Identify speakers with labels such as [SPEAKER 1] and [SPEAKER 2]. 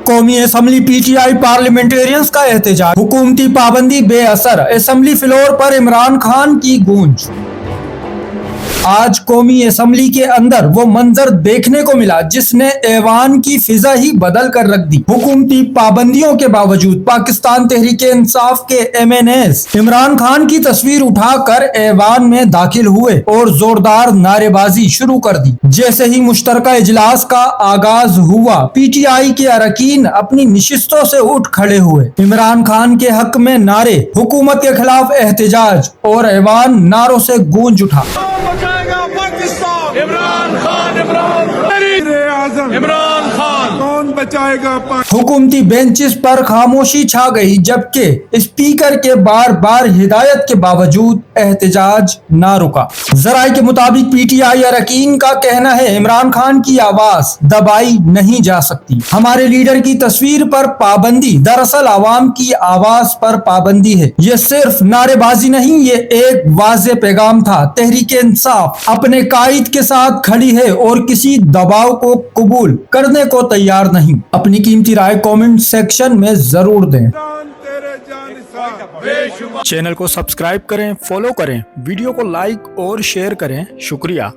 [SPEAKER 1] कौमी assembly PTI parliamentarians का एहतजाज, हुकूमती पाबंदी बेअसर, असम्बली फ्लोर पर इमरान खान की गूंज। आज कौमी असम्बली के अंदर वो मंजर देखने को मिला जिसने ऐवान की फिजा ही बदल कर रख दी। हुकूमती पाबंदियों के बावजूद पाकिस्तान तहरीक इंसाफ के MNAs इमरान खान की तस्वीर उठाकर ऐवान में दाखिल हुए और जोरदार नारेबाजी शुरू कर दी। जैसे ही मुश्तरका इजलास का आगाज हुआ, PTI के अरकान अपनी निशिस्तों से उठ खड़े हुए। इमरान खान के हक में नारे, हुकूमत के खिलाफ एहतजाज और ऐवान नारों से गूंज उठा।
[SPEAKER 2] इमरान खान, इमरान खान कौन बचाएगा?
[SPEAKER 1] हुकूमती बेंचेस पर खामोशी छा गई, जबकि स्पीकर के बार बार हिदायत के बावजूद एहतजाज ना रुका। जराये के मुताबिक PTI अरकान का कहना है इमरान खान की आवाज दबाई नहीं जा सकती। हमारे लीडर की तस्वीर पर पाबंदी दरअसल आवाम की आवाज पर पाबंदी है। ये सिर्फ नारेबाजी नहीं, ये एक वाज़ेह पैगाम था। तहरीक इंसाफ अपने कायद के साथ खड़ी है और किसी दबाव को कबूल करने को तैयार नहीं। अपनी कीमती राय कमेंट सेक्शन में जरूर दें। चैनल को सब्सक्राइब करें, फॉलो करें, वीडियो को लाइक और शेयर करें। शुक्रिया।